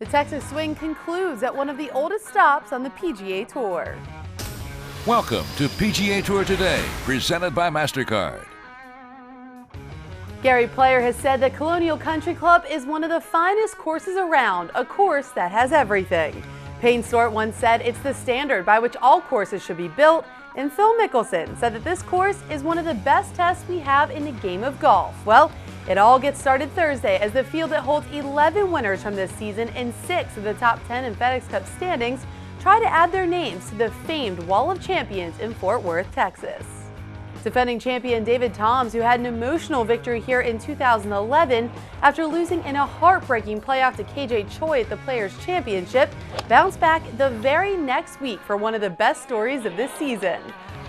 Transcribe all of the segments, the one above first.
The Texas swing concludes at one of the oldest stops on the PGA Tour. Welcome to PGA Tour Today, presented by MasterCard. Gary Player has said that Colonial Country Club is one of the finest courses around, a course that has everything. Payne Stewart once said it's the standard by which all courses should be built, and Phil Mickelson said that this course is one of the best tests we have in the game of golf. Well, it all gets started Thursday as the field that holds 11 winners from this season and 6 of the top 10 in FedEx Cup standings try to add their names to the famed Wall of Champions in Fort Worth, Texas. Defending champion David Toms, who had an emotional victory here in 2011 after losing in a heartbreaking playoff to KJ Choi at the Players' Championship, bounced back the very next week for one of the best stories of this season.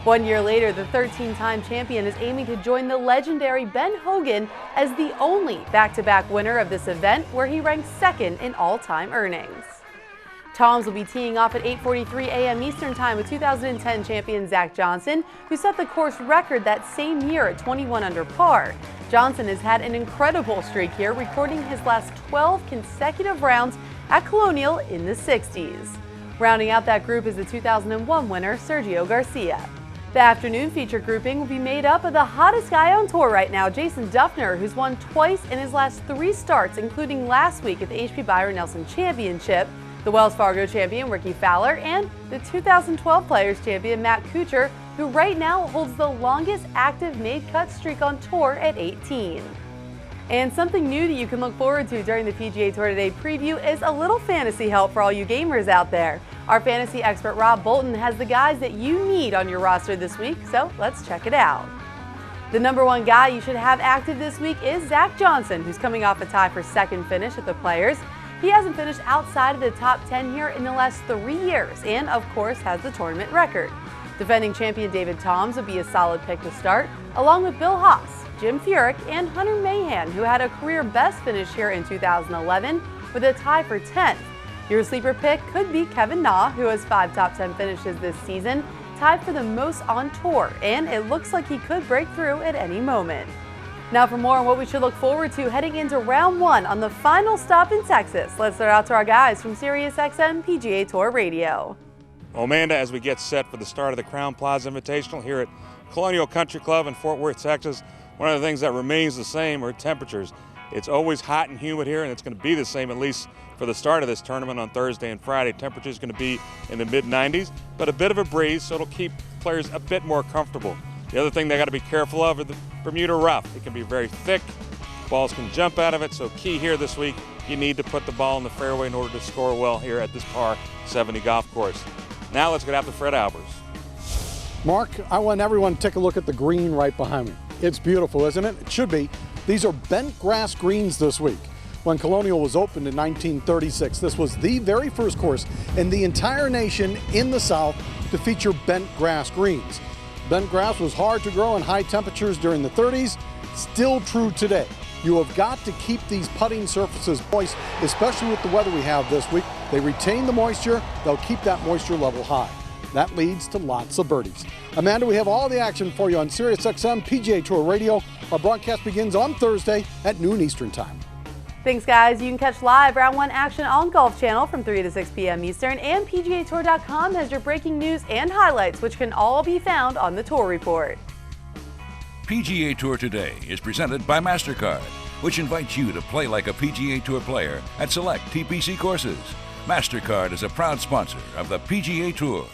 1 year later, the 13-time champion is aiming to join the legendary Ben Hogan as the only back-to-back winner of this event, where he ranks second in all-time earnings. Toms will be teeing off at 8:43 a.m. Eastern Time with 2010 champion Zach Johnson, who set the course record that same year at 21 under par. Johnson has had an incredible streak here, recording his last 12 consecutive rounds at Colonial in the 60s. Rounding out that group is the 2001 winner Sergio Garcia. The afternoon feature grouping will be made up of the hottest guy on tour right now, Jason Dufner, who's won twice in his last 3 starts, including last week at the HP Byron Nelson Championship, the Wells Fargo champion Ricky Fowler, and the 2012 Players champion Matt Kuchar, who right now holds the longest active made-cut streak on tour at 18. And something new that you can look forward to during the PGA Tour Today preview is a little fantasy help for all you gamers out there. Our fantasy expert Rob Bolton has the guys that you need on your roster this week, so let's check it out. The #1 guy you should have active this week is Zach Johnson, who's coming off a tie for second finish at the Players. He hasn't finished outside of the top 10 here in the last 3 years and, of course, has the tournament record. Defending champion David Toms would be a solid pick to start, along with Bill Haas, Jim Furyk, and Hunter Mahan, who had a career best finish here in 2011 with a tie for 10th. Your sleeper pick could be Kevin Na, who has 5 top 10 finishes this season, tied for the most on tour, and it looks like he could break through at any moment. Now for more on what we should look forward to heading into round 1 on the final stop in Texas, let's start out to our guys from SiriusXM PGA Tour Radio. Amanda, as we get set for the start of the Crowne Plaza Invitational here at Colonial Country Club in Fort Worth, Texas, one of the things that remains the same are temperatures. It's always hot and humid here, and it's going to be the same at least for the start of this tournament on Thursday and Friday. Temperature is going to be in the mid-90s, but a bit of a breeze, so it'll keep players a bit more comfortable. The other thing they got to be careful of are the Bermuda rough. It can be very thick, balls can jump out of it, so key here this week, you need to put the ball in the fairway in order to score well here at this par 70 golf course. Now let's get out to Fred Albers. Mark, I want everyone to take a look at the green right behind me. It's beautiful, isn't it? It should be. These are bent grass greens this week. When Colonial was opened in 1936, this was the very first course in the entire nation in the South to feature bent grass greens. Bent grass was hard to grow in high temperatures during the 30s, still true today. You have got to keep these putting surfaces moist, especially with the weather we have this week. They retain the moisture, they'll keep that moisture level high. That leads to lots of birdies. Amanda, we have all the action for you on SiriusXM PGA Tour Radio. Our broadcast begins on Thursday at noon Eastern Time. Thanks, guys. You can catch live round 1 action on Golf Channel from 3 to 6 p.m. Eastern, and PGATour.com has your breaking news and highlights, which can all be found on the Tour Report. PGA Tour Today is presented by MasterCard, which invites you to play like a PGA Tour player at select TPC courses. MasterCard is a proud sponsor of the PGA Tour.